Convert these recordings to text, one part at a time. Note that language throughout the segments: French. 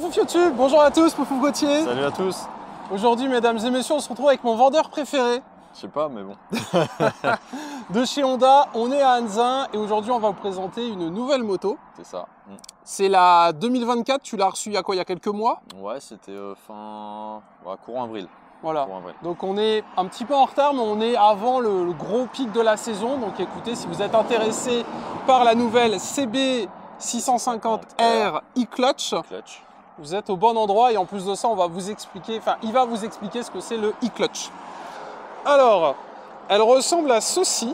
Pouf YouTube, bonjour à tous, Pouf Gauthier. Salut à tous. Aujourd'hui, mesdames et messieurs, on se retrouve avec mon vendeur préféré. Je sais pas, mais bon. De chez Honda, on est à Anzin et aujourd'hui, on va vous présenter une nouvelle moto. C'est ça. C'est la 2024, tu l'as reçue il y a quoi, il y a quelques mois? Ouais, c'était courant avril. Voilà. Donc on est un petit peu en retard, mais on est avant le gros pic de la saison. Donc écoutez, si vous êtes intéressé par la nouvelle CB 650R e-Clutch, vous êtes au bon endroit et en plus de ça, on va vous expliquer, il va vous expliquer ce que c'est le e-Clutch. Alors, elle ressemble à ceci.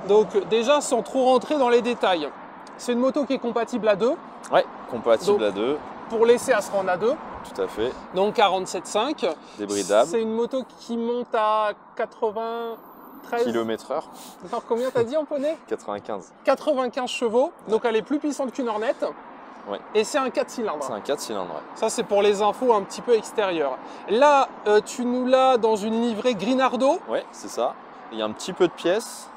Donc déjà, sans trop rentrer dans les détails, c'est une moto qui est compatible à 2. Ouais, compatible à 2. Pour l'essai, elle sera en A2. Tout à fait. Donc 47,5. Débridable. C'est une moto qui monte à 93 km/h. Attends, combien t'as dit en poney? 95. 95 chevaux. Donc elle est plus puissante qu'une Hornet. Ouais. Et c'est un 4 cylindres. C'est un 4 cylindres, ouais. Ça, c'est pour les infos un petit peu extérieures. Là, tu nous l'as dans une livrée Grinardo. Ouais, c'est ça. Il y a un petit peu de pièces.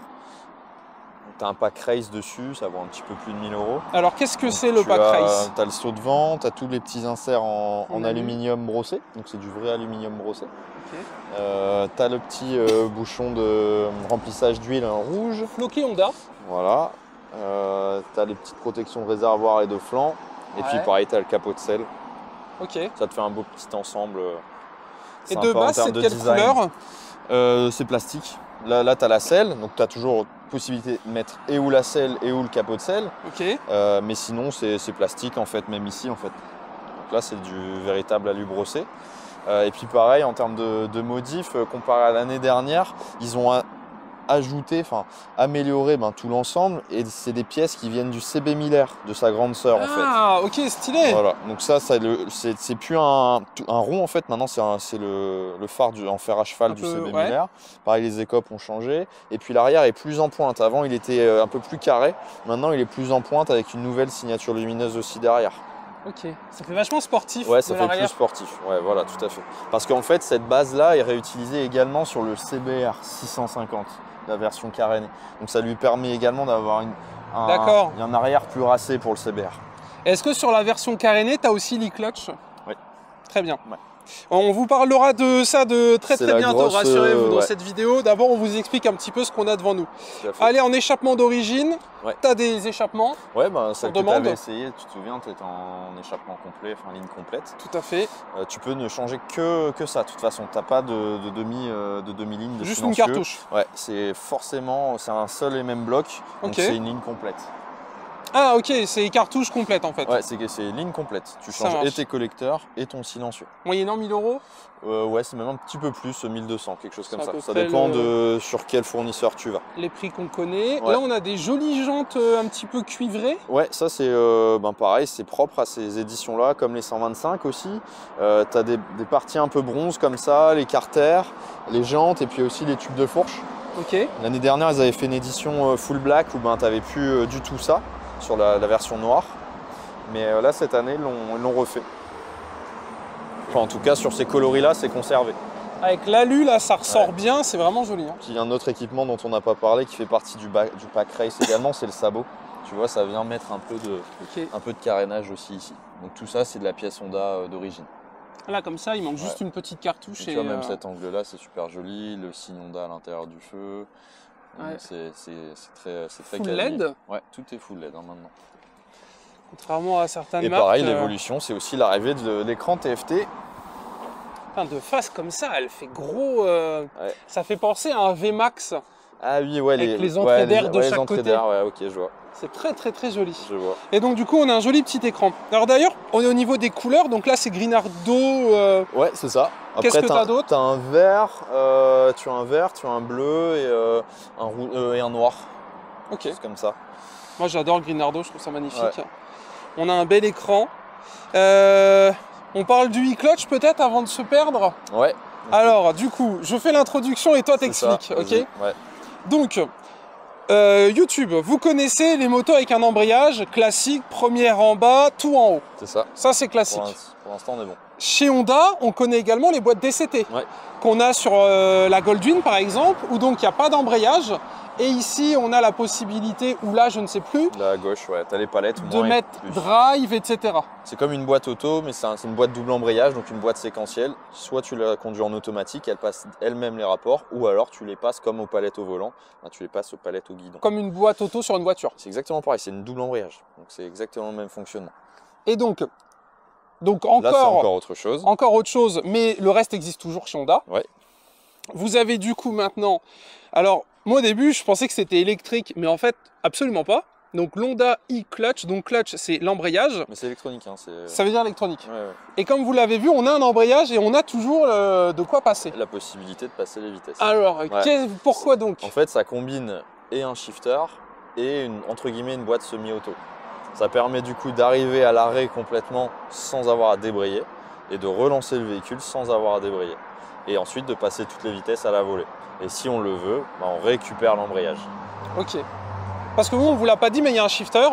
Tu as un pack race dessus, ça vaut un petit peu plus de 1000 €. Alors, qu'est-ce que c'est le pack race? Tu as le saut de vent, tu as tous les petits inserts en aluminium brossé. Donc, c'est du vrai aluminium brossé. Okay. Tu as le petit bouchon de remplissage d'huile en rouge. Floqué Honda. Voilà. Tu as les petites protections de réservoir et de flanc. Et puis, pareil, tu as le capot de selle. Ok. Ça te fait un beau petit ensemble. Et de base, c'est de quelle couleur? C'est plastique. Là tu as la selle, donc tu as toujours possibilité de mettre et ou la selle et ou le capot de selle. Okay. Mais sinon, c'est plastique en fait, même ici en fait. Donc là, c'est du véritable alu brossé. Et puis pareil, en termes de modifs, comparé à l'année dernière, ils ont ajouté, amélioré tout l'ensemble. Et c'est des pièces qui viennent du CB Miller, de sa grande sœur en fait. Ah, ok, stylé. Voilà, donc ça c'est plus un rond en fait, maintenant c'est le phare en fer à cheval du CB Miller. Pareil, les écopes ont changé. Et puis l'arrière est plus en pointe. Avant, il était un peu plus carré. Maintenant, il est plus en pointe avec une nouvelle signature lumineuse aussi derrière. Ok, ça fait vachement sportif. Ouais, ça fait plus sportif. Ouais, voilà, tout à fait. Parce qu'en fait, cette base-là est réutilisée également sur le CBR 650, la version carénée. Donc ça lui permet également d'avoir un arrière plus racé pour le CBR. Est-ce que sur la version carénée, tu as aussi l'e-Clutch? Oui. Très bien. Ouais. On vous parlera de ça très bientôt, rassurez-vous, dans cette vidéo. D'abord, on vous explique un petit peu ce qu'on a devant nous. Allez, en échappement d'origine, tu as des échappements. Ouais, celle que tu avais essayé, tu te souviens, tu étais en échappement complet, ligne complète. Tout à fait. Tu peux ne changer que ça, de toute façon. Tu n'as pas de demi-ligne, de juste silencieux. Une cartouche. Ouais, c'est un seul et même bloc, donc c'est une ligne complète. Ah ok, c'est cartouche complète en fait. Ouais, c'est une ligne complète. Tu changes et tes collecteurs et ton silencieux. Moyennant 1000 €? Ouais, c'est même un petit peu plus, 1200, quelque chose comme ça. Ça dépend sur quel fournisseur tu vas. Les prix qu'on connaît. Ouais. Là, on a des jolies jantes un petit peu cuivrées. Ouais, ça c'est pareil, c'est propre à ces éditions-là, comme les 125 aussi. Tu as des parties un peu bronze comme ça, les carters, les jantes et puis aussi les tubes de fourche. Ok. L'année dernière, ils avaient fait une édition full black où tu n'avais plus du tout ça. Sur la version noire, mais là cette année ils l'ont refait. Enfin, en tout cas sur ces coloris là c'est conservé. Avec l'alu là ça ressort bien, c'est vraiment joli. Puis il y a un autre équipement dont on n'a pas parlé qui fait partie du pack race également, c'est le sabot. Tu vois, ça vient mettre un peu de carénage aussi ici. Donc tout ça c'est de la pièce Honda d'origine. Là comme ça il manque juste une petite cartouche. Et tu vois même cet angle là c'est super joli, le signe Honda à l'intérieur du feu. C'est très full LED. Ouais, tout est full LED maintenant. Contrairement à certaines marques. Et pareil, l'évolution, c'est aussi l'arrivée de l'écran TFT. Enfin, de face comme ça, elle fait gros. Ça fait penser à un VMAX. Ah oui, ouais, avec les entrées d'air de chaque côté. Ouais, ok, je vois. C'est très joli. Je vois. Et donc du coup, on a un joli petit écran. Alors d'ailleurs, on est au niveau des couleurs. Donc là, c'est Grinardo. Ouais, c'est ça. Qu'est-ce que tu as d'autre? Tu as un vert, tu as un bleu et un noir. Ok. C'est comme ça. Moi, j'adore le Grinardo, je trouve ça magnifique. Ouais. On a un bel écran. On parle du e-Clutch peut-être avant de se perdre? Ouais. Alors, du coup, je fais l'introduction et toi t'expliques, ok? Ouais. Donc, YouTube, vous connaissez les motos avec un embrayage classique, première en bas, tout en haut. C'est ça. Ça, c'est classique. Pour l'instant, on est bon. Chez Honda, on connaît également les boîtes DCT qu'on a sur la Goldwing par exemple, où donc il n'y a pas d'embrayage Et ici, on a la possibilité, ou là, je ne sais plus, Là à gauche, ouais, tu as les palettes. de moins et mettre plus. drive, etc. C'est comme une boîte auto, mais c'est une boîte double embrayage, donc une boîte séquentielle. Soit tu la conduis en automatique, elle passe elle-même les rapports, ou alors tu les passes comme aux palettes au volant, tu les passes aux palettes au guidon. Comme une boîte auto sur une voiture. C'est exactement pareil, c'est une double embrayage, donc c'est exactement le même fonctionnement. Et donc Là, c'est encore autre chose. encore autre chose, mais le reste existe toujours chez Honda. Ouais. Vous avez du coup maintenant, alors moi au début je pensais que c'était électrique, mais en fait absolument pas. Donc l'Honda e-clutch, donc clutch c'est l'embrayage, Mais c'est électronique, hein, ça veut dire électronique. ouais. Et comme vous l'avez vu, on a un embrayage et on a toujours de quoi passer. La possibilité de passer les vitesses. Alors, Ouais. pourquoi donc? En fait, ça combine et un shifter et entre guillemets une boîte semi-auto. Ça permet du coup d'arriver à l'arrêt complètement sans avoir à débrayer et de relancer le véhicule sans avoir à débrayer. Et ensuite de passer toutes les vitesses à la volée. Et si on le veut, on récupère l'embrayage. Ok. Parce que nous, on vous l'a pas dit, mais il y a un shifter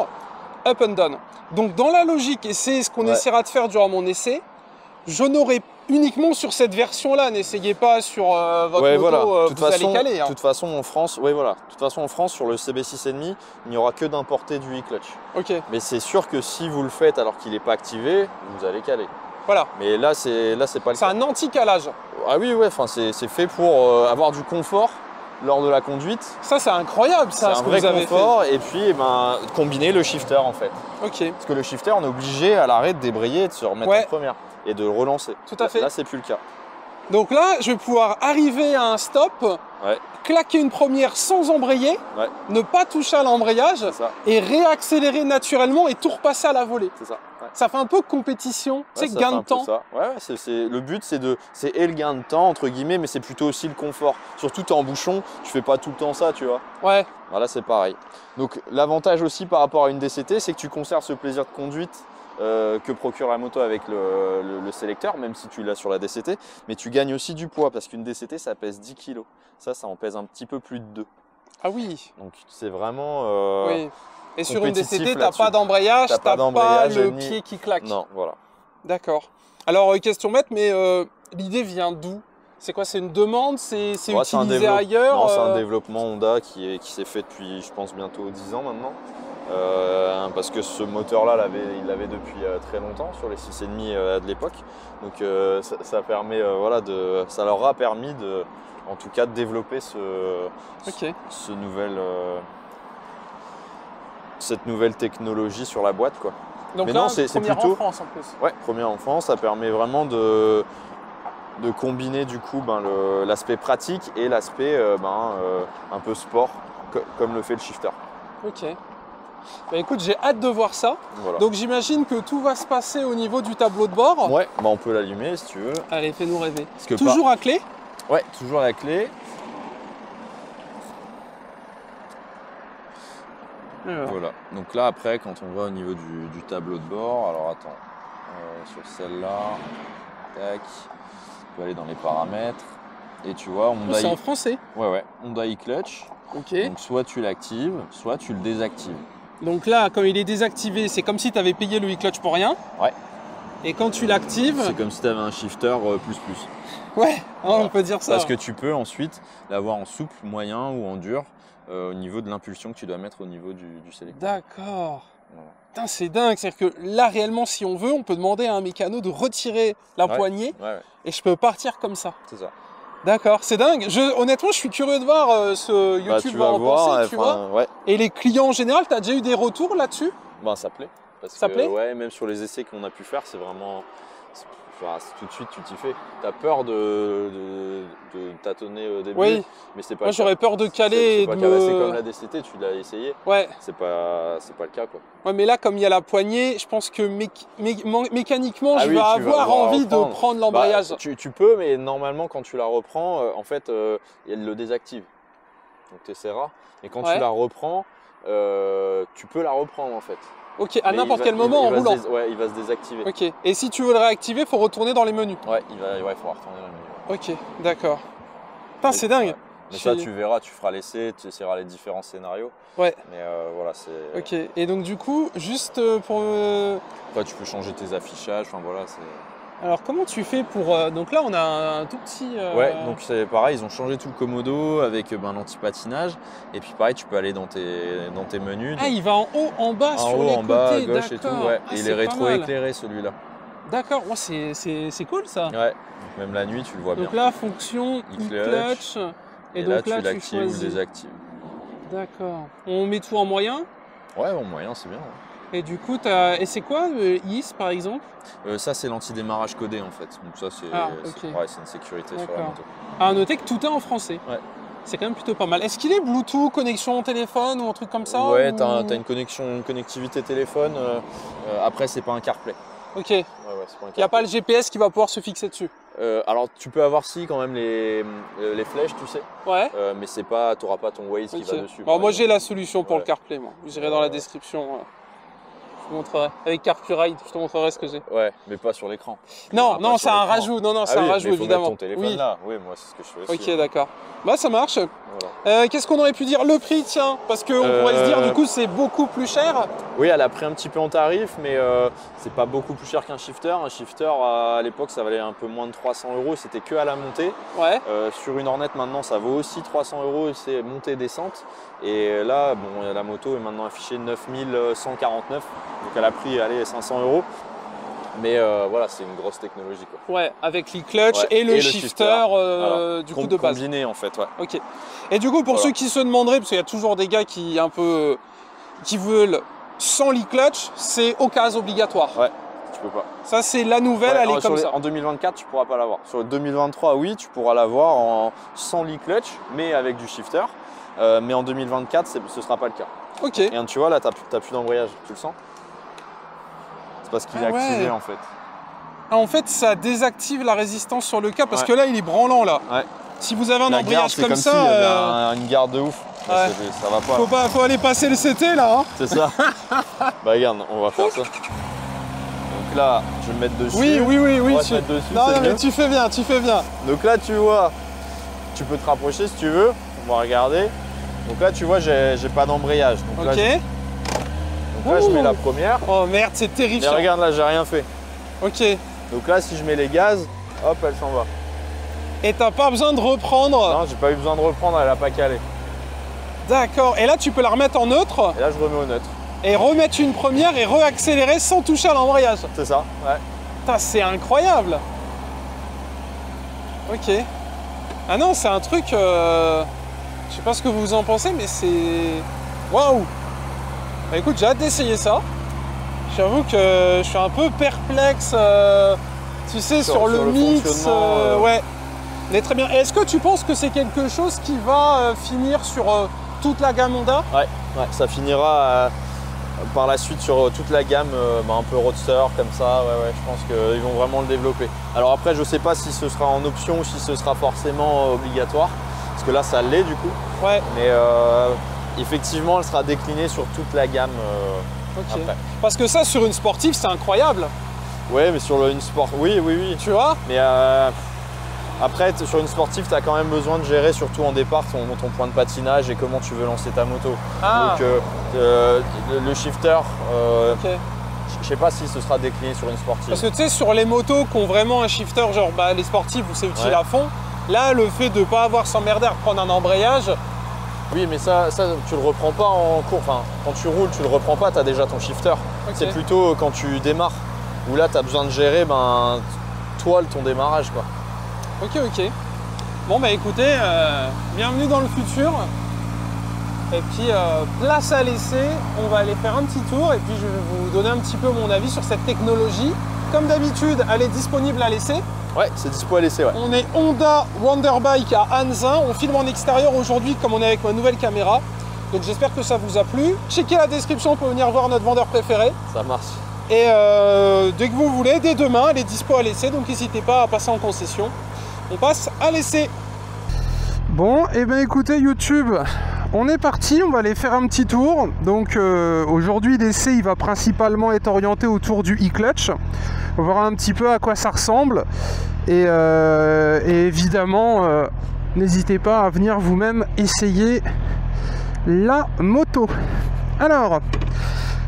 up and down. Donc dans la logique, et c'est ce qu'on essaiera de faire durant mon essai, je n'aurai uniquement sur cette version-là. N'essayez pas sur votre moto, voilà. vous allez caler. De toute façon, en France, sur le CB6,5, il n'y aura que d'importer du e-clutch. Ok, Mais c'est sûr que si vous le faites alors qu'il n'est pas activé, vous allez caler. voilà. Mais là, c'est pas le C'est cas. un anti-calage. Ah oui, ouais, c'est fait pour avoir du confort lors de la conduite. Ça, c'est incroyable, C'est ça, un ce que vrai vous avez confort. Et puis, combiner le shifter en fait. fait. Ok, Parce que le shifter, on est obligé à l'arrêt de débrayer et de se remettre Ouais. en première et de le relancer. Tout à fait. Là, c'est plus le cas. donc là, je vais pouvoir arriver à un stop, Ouais, claquer une première sans embrayer, ouais, ne pas toucher à l'embrayage c'est ça. et réaccélérer naturellement et tout repasser à la volée. C'est ça. Ouais. Ça fait un peu compétition, tu sais, Ça gain fait un de peu temps. ça. Ouais, le but, c'est et le gain de temps, entre guillemets, mais c'est plutôt aussi le confort. Surtout, t'es en bouchon, tu fais pas tout le temps ça, tu vois. Ouais, Voilà, c'est pareil. Donc, l'avantage aussi par rapport à une DCT, c'est que tu conserves ce plaisir de conduite que procure la moto avec le sélecteur, même si tu l'as sur la DCT, mais tu gagnes aussi du poids parce qu'une DCT, ça pèse 10 kg. Ça en pèse un petit peu plus de 2. ah oui. Donc, c'est vraiment. Oui. Et sur une compétitif DCT, t'as là-dessus. pas d'embrayage, T'as t'as pas pas d'embrayage le ni- pied qui claque. Non, voilà. D'accord. Alors, question bête, mais l'idée vient d'où? C'est quoi? C'est une demande? C'est Ouais, utilisé ailleurs? Non, c'est un développement Honda qui s'est fait depuis, je pense, bientôt 10 ans maintenant. Parce que ce moteur-là, il l'avait depuis très longtemps sur les 6,5 de l'époque. Donc ça permet, ça leur a permis en tout cas de développer Ok. cette nouvelle technologie sur la boîte, quoi. Donc Mais là, non, c'est première plutôt- en France en plus. Ouais, premier enfant, ça permet vraiment de combiner du coup l'aspect pratique et l'aspect un peu sport, comme le fait le shifter. Ok. Bah écoute, j'ai hâte de voir ça. Voilà. Donc j'imagine que tout va se passer au niveau du tableau de bord. Ouais, on peut l'allumer si tu veux. Allez, fais-nous rêver. Parce que Toujours à clé? Ouais, toujours la clé. Alors, Voilà. Donc là, après, quand on va au niveau du tableau de bord, alors attends, sur celle-là, tac, tu peux aller dans les paramètres. Et tu vois, Honda, c'est en français. ouais, Honda e-clutch. Ok. Donc soit tu l'actives, soit tu le désactives. Donc là, quand il est désactivé, c'est comme si tu avais payé le e-clutch pour rien. Ouais. Et quand tu l'actives, C'est comme si tu avais un shifter plus. ouais, hein, Voilà. on peut dire ça. Parce que tu peux ensuite l'avoir en souple, moyen ou en dur au niveau de l'impulsion que tu dois mettre au niveau du sélecteur. D'accord. Voilà. Putain, c'est dingue. C'est-à-dire que là, réellement, si on veut, on peut demander à un mécano de retirer la Ouais. poignée Ouais, et je peux partir comme ça. c'est ça. D'accord, c'est dingue. Honnêtement, je suis curieux de voir ce Bah, YouTube tu va vas en voir, penser, tu vois. ouais. Et les clients en général, tu as déjà eu des retours là-dessus? Ça plaît. Parce Ça que, plaît ouais, même sur les essais qu'on a pu faire, c'est vraiment. Tout de suite, tu t'y fais. Tu as peur de tâtonner au début, Oui. mais c'est pas Moi, le cas. j'aurais peur de caler C'est et pas de le cas. Bah, c'est me... comme la DCT, tu l'as essayé. Ouais. C'est pas le cas, quoi. Ouais, mais là, comme il y a la poignée, je pense que mécaniquement, Ah je oui, vais tu vas avoir devoir envie de reprendre. prendre l'embrayage. Bah, tu peux, mais normalement, quand tu la reprends, en fait, elle le désactive. Donc tu essaieras. Et quand Ouais. tu la reprends, tu peux la reprendre, en fait. Ok, à Mais n'importe il va- quel moment il en va se roulant. ouais, il va se désactiver. Ok. Et si tu veux le réactiver, il faut retourner dans les menus. Ouais, il faudra retourner dans le menu. Ok, d'accord. Putain, c'est dingue. Ouais. Mais Je ça, suis- tu verras, tu feras l'essai, tu essaieras les différents scénarios. Ouais. Mais voilà, c'est. Ok. Et donc, du coup, juste pour... Après, tu peux changer tes affichages. Enfin voilà, c'est. Alors comment tu fais pour... donc là on a un tout petit... Ouais, donc c'est pareil, ils ont changé tout le commodo avec l'anti-patinage. Et puis pareil, tu peux aller dans tes menus. Ah, il va en haut, en bas, sur les côtés, en bas, à gauche et tout. Ouais. Ah, et il est rétro-éclairé celui-là. D'accord, oh, c'est cool ça. Ouais, donc même la nuit tu le vois bien. Donc là, fonction e-clutch. Et donc là, tu l'actives ou le désactives. D'accord. On met tout en moyen? Ouais, en moyen, c'est bien. Ouais. Et du coup, et c'est quoi IS par exemple? Ça, c'est l'anti-démarrage codé en fait. Donc ça, c'est une sécurité sur la moto. À noter que tout est en français. Ouais. C'est quand même plutôt pas mal. Est-ce qu'il est Bluetooth, connexion téléphone ou un truc comme ça? Ouais, t'as une connectivité téléphone. Après, c'est pas un CarPlay. Ok. Ouais, c'est pas un CarPlay. Il n'y a pas le GPS qui va pouvoir se fixer dessus? Alors, tu peux avoir quand même les flèches, tu sais. Ouais. Mais c'est pas, t'auras pas ton Waze qui va dessus. Alors, moi, j'ai la solution pour le CarPlay. Moi, j'irai dans la description. Je te montrerai. Avec CarPluride, je te montrerai ce que j'ai. Ouais, mais pas sur l'écran. Non, c'est un rajout. Non, c'est un rajout, évidemment. Ton téléphone là. Oui, moi, c'est ce que je fais aussi. Ok, d'accord. Bah, ça marche. Voilà. Qu'est-ce qu'on aurait pu dire? Le prix, tiens, parce qu'on pourrait se dire, du coup, c'est beaucoup plus cher. Oui, elle a pris un petit peu en tarif, mais c'est pas beaucoup plus cher qu'un shifter. Un shifter, à l'époque, ça valait un peu moins de 300 €. C'était que à la montée. Ouais. Sur une Hornet, maintenant, ça vaut aussi 300 €. C'est montée-descente. Et là, bon, la moto est maintenant affichée 9149. Donc, elle a pris, allez, 500 €. Mais voilà, c'est une grosse technologie, quoi. Ouais, avec l'e-clutch et le shifter, voilà. du coup, de base. Combiné, en fait, ouais. Ok. Et du coup, pour ceux qui se demanderaient, parce qu'il y a toujours des gars qui veulent sans l'e-clutch, c'est occasion obligatoire. Ouais, tu peux pas. Ça, c'est la nouvelle, elle est comme ça. En 2024, tu pourras pas l'avoir. Sur le 2023, oui, tu pourras l'avoir sans l'e-clutch, mais avec du shifter. Mais en 2024, ce sera pas le cas. Ok. Et tu vois, là, t'as plus d'embrayage, tu le sens? C'est parce qu'il est activé, en fait. Ah, en fait, ça désactive la résistance sur le câble, parce que là, il est branlant, là. Ouais. Si vous avez un embrayage comme ça... il y avait une garde de ouf. Ouais. Ça va pas. Faut aller passer le CT, là. Hein. C'est ça. Bah regarde, on va faire ça. Donc là, je vais me mettre dessus. Oui. On va se mettre dessus, non, mais tu fais bien. Donc là, tu vois, tu peux te rapprocher si tu veux. On va regarder. Donc là, tu vois, j'ai pas d'embrayage. Donc là, je mets la première. Oh merde, c'est terrifiant. Mais regarde là, j'ai rien fait. Ok. Donc là, si je mets les gaz, hop, elle s'en va. Et t'as pas besoin de reprendre? Non, j'ai pas eu besoin de reprendre, elle a pas calé. D'accord. Et là, tu peux la remettre en neutre? Et là, je remets au neutre. Et remettre une première et réaccélérer sans toucher à l'embrayage. C'est ça, ouais. Putain, c'est incroyable. Ok. Ah non, c'est un truc... Je sais pas ce que vous en pensez, mais c'est... Waouh. Bah écoute, j'ai hâte d'essayer ça. J'avoue que je suis un peu perplexe, tu sais, sur le mix. Ouais. Mais très bien. Est-ce que tu penses que c'est quelque chose qui va finir sur toute la gamme Honda? Ouais, ça finira par la suite sur toute la gamme, un peu roadster comme ça. Ouais, je pense qu'ils vont vraiment le développer. Alors après, je sais pas si ce sera en option ou si ce sera forcément obligatoire. Parce que là, ça l'est du coup. Ouais. Mais effectivement, elle sera déclinée sur toute la gamme après. Parce que ça, sur une sportive, c'est incroyable. Ouais, mais sur une sport, oui. Tu vois. Mais après, sur une sportive, tu as quand même besoin de gérer, surtout en départ, ton point de patinage et comment tu veux lancer ta moto. Ah. Donc le shifter, je sais pas si ce sera décliné sur une sportive. Parce que tu sais, sur les motos qui ont vraiment un shifter, genre les sportives où c'est utile à fond, là, le fait de ne pas avoir s'emmerder à reprendre un embrayage... Oui, mais ça, tu le reprends pas en cours. Enfin, quand tu roules, tu le reprends pas, tu as déjà ton shifter. C'est plutôt quand tu démarres, où là, tu as besoin de gérer ton démarrage, quoi. Ok. Bon, bah écoutez, bienvenue dans le futur. Et puis, place à l'essai, on va aller faire un petit tour et puis je vais vous donner un petit peu mon avis sur cette technologie. Comme d'habitude, elle est disponible à l'essai. Ouais, c'est dispo à l'essai, ouais. On est Honda Wonderbike à Anzin. On filme en extérieur aujourd'hui comme on est avec ma nouvelle caméra. Donc j'espère que ça vous a plu. Checkez la description pour venir voir notre vendeur préféré. Ça marche. Et dès que vous voulez, dès demain, elle est dispo à l'essai. Donc n'hésitez pas à passer en concession. On passe à l'essai. Bon, et bien écoutez YouTube, on est parti, on va aller faire un petit tour. Donc aujourd'hui l'essai il va principalement être orienté autour du e-clutch. On va voir un petit peu à quoi ça ressemble. Et évidemment, n'hésitez pas à venir vous-même essayer la moto. Alors,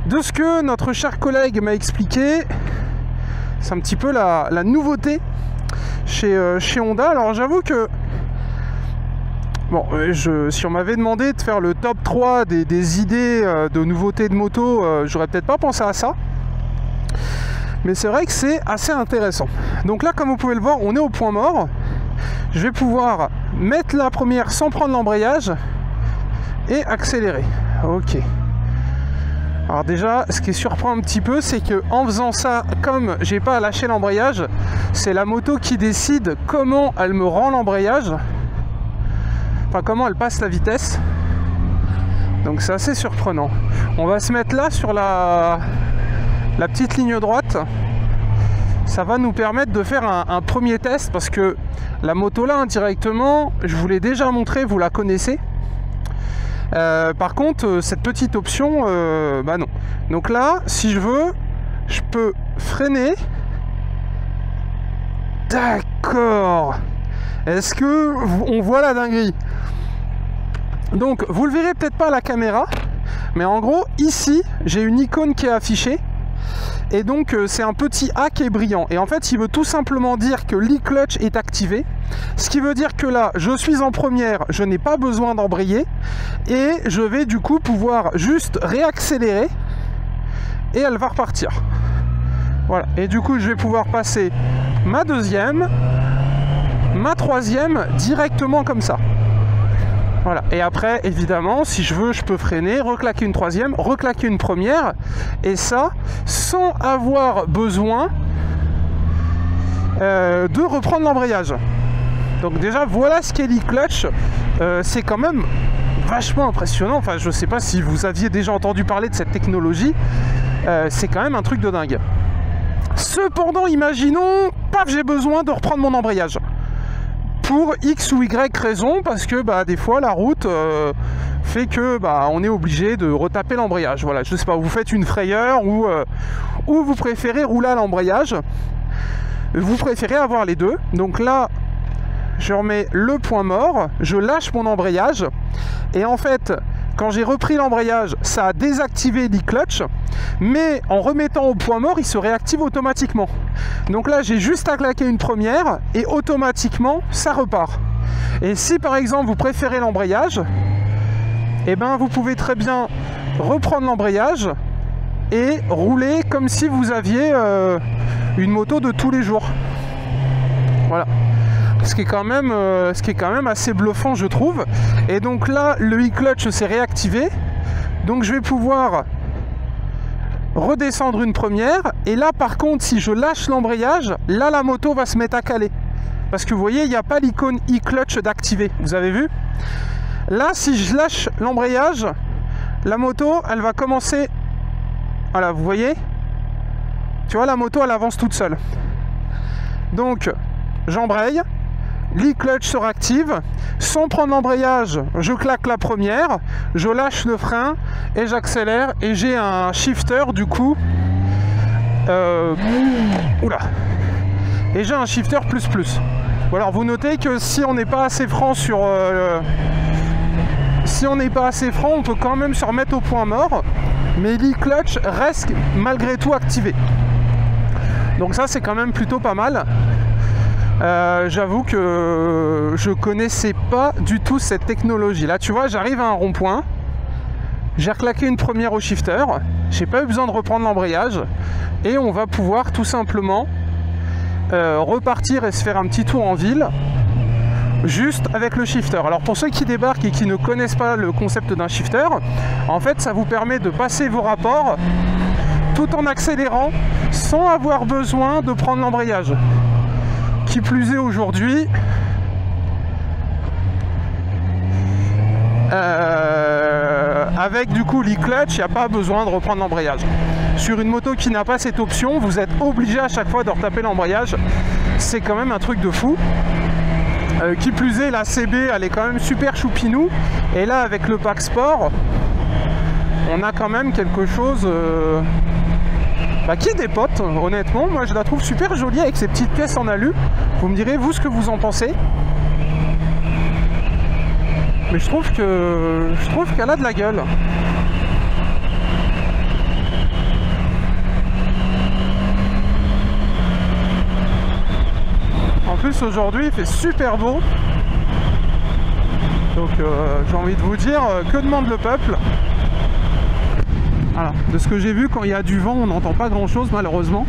de ce que notre cher collègue m'a expliqué, C'est un petit peu la nouveauté chez Honda. Alors j'avoue que bon, si on m'avait demandé de faire le top 3 des idées de nouveautés de moto, j'aurais peut-être pas pensé à ça. Mais c'est vrai que c'est assez intéressant. Donc là, comme vous pouvez le voir, on est au point mort. Je vais pouvoir mettre la première sans prendre l'embrayage et accélérer. Ok. Alors déjà, ce qui surprend un petit peu, c'est que en faisant ça, comme j'ai pas à lâcher l'embrayage, c'est la moto qui décide comment elle me rend l'embrayage. Enfin, comment elle passe la vitesse. Donc c'est assez surprenant. On va se mettre là sur la petite ligne droite. Ça va nous permettre de faire un premier test parce que la moto là indirectement, je vous l'ai déjà montré, vous la connaissez. Par contre, cette petite option, bah non. Donc là, si je veux, je peux freiner. D'accord. Est-ce que on voit la dinguerie? Donc, vous le verrez peut-être pas à la caméra, mais en gros, ici, j'ai une icône qui est affichée. Et donc c'est un petit A qui est brillant. Et en fait, il veut tout simplement dire que l'e-clutch est activé. Ce qui veut dire que là, je suis en première, je n'ai pas besoin d'embrayer. Et je vais du coup pouvoir juste réaccélérer. Et elle va repartir. Voilà. Et du coup, je vais pouvoir passer ma deuxième, ma troisième, directement comme ça. Voilà, et après, évidemment, si je veux, je peux freiner, reclaquer une troisième, reclaquer une première, et ça, sans avoir besoin de reprendre l'embrayage. Donc déjà, voilà ce qu'est l'e-clutch. C'est quand même vachement impressionnant. Enfin, je ne sais pas si vous aviez déjà entendu parler de cette technologie. C'est quand même un truc de dingue. Cependant, imaginons, paf, j'ai besoin de reprendre mon embrayage. Pour X ou Y raison, parce que bah, des fois la route fait que bah, on est obligé de retaper l'embrayage. Voilà, je sais pas, vous faites une frayeur ou vous préférez rouler à l'embrayage. Vous préférez avoir les deux. Donc là, je remets le point mort, je lâche mon embrayage. Et en fait, quand j'ai repris l'embrayage, ça a désactivé l'e-clutch. Mais en remettant au point mort, il se réactive automatiquement. Donc là, j'ai juste à claquer une première et automatiquement, ça repart. Et si par exemple, vous préférez l'embrayage, eh ben, vous pouvez très bien reprendre l'embrayage et rouler comme si vous aviez une moto de tous les jours. Voilà. Ce qui est quand même assez bluffant, je trouve. Et donc là, le e-clutch s'est réactivé. Donc je vais pouvoir redescendre une première. Et là, par contre, si je lâche l'embrayage, là, la moto va se mettre à caler. Parce que vous voyez, il n'y a pas l'icône e-clutch d'activer. Vous avez vu? Là, si je lâche l'embrayage, la moto, elle va commencer... Voilà, vous voyez? Tu vois, la moto, elle avance toute seule. Donc, j'embraye. L'e-clutch se réactive. Sans prendre l'embrayage, je claque la première, je lâche le frein et j'accélère. Et j'ai un shifter du coup. Oula. Et j'ai un shifter plus plus. Bon, alors vous notez que si on n'est pas assez franc sur... si on n'est pas assez franc, on peut quand même se remettre au point mort. Mais l'e-clutch reste malgré tout activé. Donc ça c'est quand même plutôt pas mal. J'avoue que je connaissais pas du tout cette technologie. Là tu vois, j'arrive à un rond-point, j'ai reclaqué une première au shifter, j'ai pas eu besoin de reprendre l'embrayage et on va pouvoir tout simplement repartir et se faire un petit tour en ville juste avec le shifter. Alors pour ceux qui débarquent et qui ne connaissent pas le concept d'un shifter, en fait ça vous permet de passer vos rapports tout en accélérant sans avoir besoin de prendre l'embrayage. Qui plus est aujourd'hui, avec du coup l'e-clutch, il n'y a pas besoin de reprendre l'embrayage. Sur une moto qui n'a pas cette option, vous êtes obligé à chaque fois de retaper l'embrayage. C'est quand même un truc de fou. Qui plus est, la CB, elle est quand même super choupinou. Et là, avec le pack sport, on a quand même quelque chose... qui dépote, honnêtement. Moi je la trouve super jolie avec ses petites pièces en alu. Vous me direz vous ce que vous en pensez. Mais je trouve qu'elle a de la gueule. plus aujourd'hui il fait super beau. Donc j'ai envie de vous dire, que demande le peuple? Voilà. De ce que j'ai vu, quand il y a du vent, on n'entend pas grand chose malheureusement.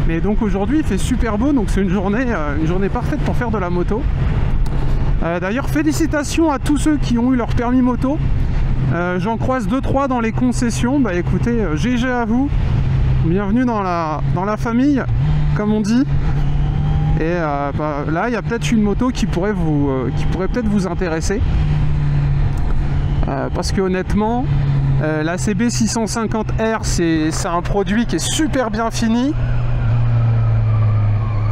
Mais donc aujourd'hui il fait super beau, donc c'est une journée parfaite pour faire de la moto. D'ailleurs félicitations à tous ceux qui ont eu leur permis moto. J'en croise 2-3 dans les concessions. Bah écoutez, GG à vous. Bienvenue dans la famille, comme on dit. Et bah, là il y a peut-être une moto qui pourrait peut-être vous intéresser. Parce que honnêtement, la CB 650R c'est un produit qui est super bien fini.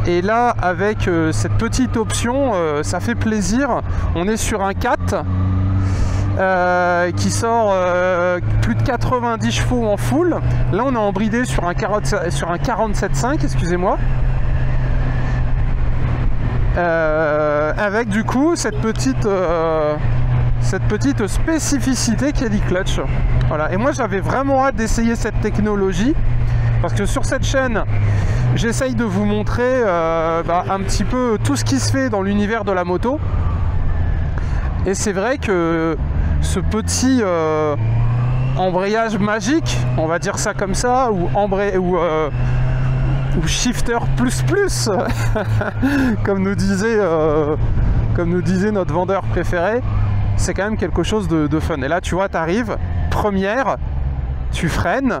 Et là avec cette petite option, ça fait plaisir. On est sur un 4 qui sort plus de 90 chevaux en full. Là on est embridé sur un 47.5, excusez-moi. Avec du coup cette petite spécificité qui est l'e-clutch. Voilà. Et moi j'avais vraiment hâte d'essayer cette technologie parce que sur cette chaîne j'essaye de vous montrer un petit peu tout ce qui se fait dans l'univers de la moto. Et c'est vrai que ce petit embrayage magique, on va dire ça comme ça, ou shifter plus comme nous disait notre vendeur préféré, c'est quand même quelque chose de fun. Et là tu vois, tu arrives, première, tu freines,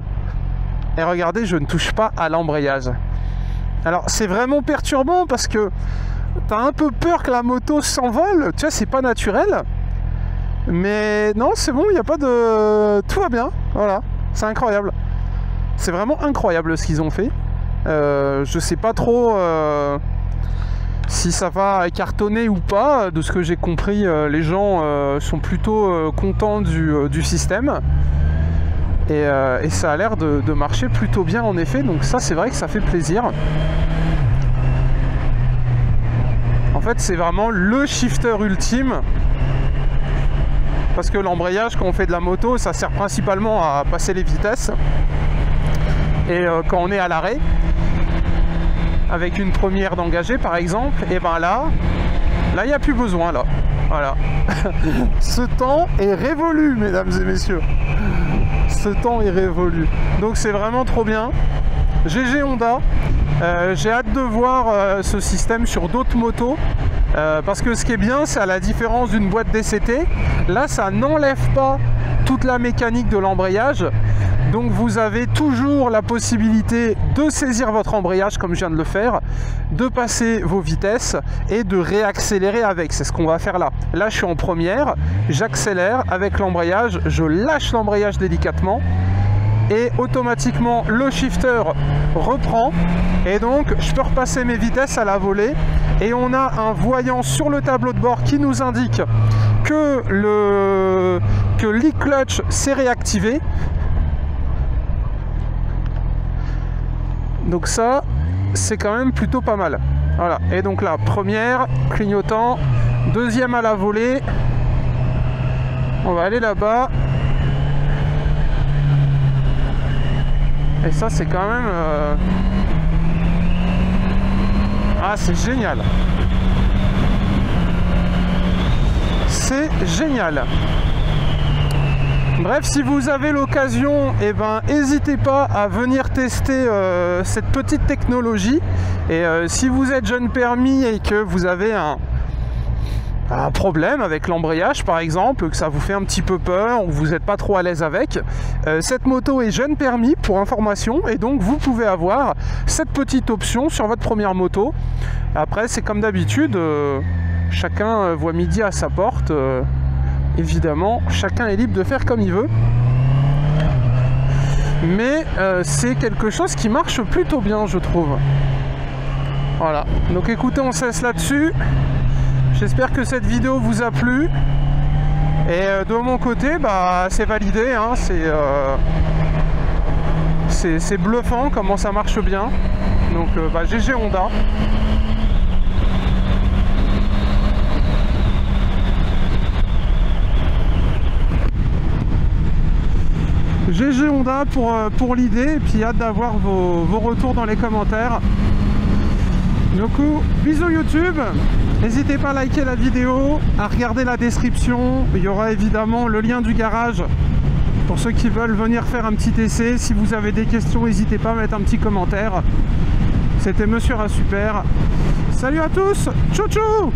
et regardez, je ne touche pas à l'embrayage. Alors c'est vraiment perturbant parce que tu as un peu peur que la moto s'envole, tu vois, c'est pas naturel. Mais non, c'est bon, il n'y a pas de... Tout va bien, voilà, c'est incroyable. C'est vraiment incroyable ce qu'ils ont fait. Je sais pas trop si ça va cartonner ou pas. De ce que j'ai compris, les gens sont plutôt contents du système. Et ça a l'air de marcher plutôt bien en effet. Donc ça, c'est vrai que ça fait plaisir. En fait, c'est vraiment le shifter ultime. Parce que l'embrayage, quand on fait de la moto, ça sert principalement à passer les vitesses. Et quand on est à l'arrêt, avec une première d'engagé par exemple, et ben là il n'y a plus besoin là. Voilà. Ce temps est révolu, mesdames et messieurs. Ce temps est révolu. Donc c'est vraiment trop bien. GG Honda. J'ai hâte de voir ce système sur d'autres motos. Parce que ce qui est bien, c'est à la différence d'une boîte DCT, là ça n'enlève pas toute la mécanique de l'embrayage. Donc vous avez toujours la possibilité de saisir votre embrayage comme je viens de le faire, de passer vos vitesses et de réaccélérer avec. C'est ce qu'on va faire là. Là je suis en première, j'accélère avec l'embrayage, je lâche l'embrayage délicatement et automatiquement le shifter reprend et donc je peux repasser mes vitesses à la volée et on a un voyant sur le tableau de bord qui nous indique que l'e-clutch s'est réactivé. Donc ça, c'est quand même plutôt pas mal. Voilà, et donc là, première, clignotant, deuxième à la volée. On va aller là-bas. Et ça, c'est quand même... Ah, c'est génial. C'est génial. Bref, si vous avez l'occasion, eh ben, n'hésitez pas à venir tester cette petite technologie. Et si vous êtes jeune permis et que vous avez un problème avec l'embrayage par exemple, que ça vous fait un petit peu peur ou vous n'êtes pas trop à l'aise avec, cette moto est jeune permis pour information et donc vous pouvez avoir cette petite option sur votre première moto. Après c'est comme d'habitude, chacun voit midi à sa porte. Évidemment, chacun est libre de faire comme il veut. Mais c'est quelque chose qui marche plutôt bien, je trouve. Voilà. Donc écoutez, on cesse là-dessus. J'espère que cette vidéo vous a plu. Et de mon côté, bah, c'est validé. Hein. C'est bluffant comment ça marche bien. Donc GG Honda. GG Honda pour l'idée, et puis hâte d'avoir vos retours dans les commentaires. Du coup, bisous YouTube. N'hésitez pas à liker la vidéo, à regarder la description. Il y aura évidemment le lien du garage pour ceux qui veulent venir faire un petit essai. Si vous avez des questions, n'hésitez pas à mettre un petit commentaire. C'était Monsieur Rassuper. Salut à tous. Tchou tchou.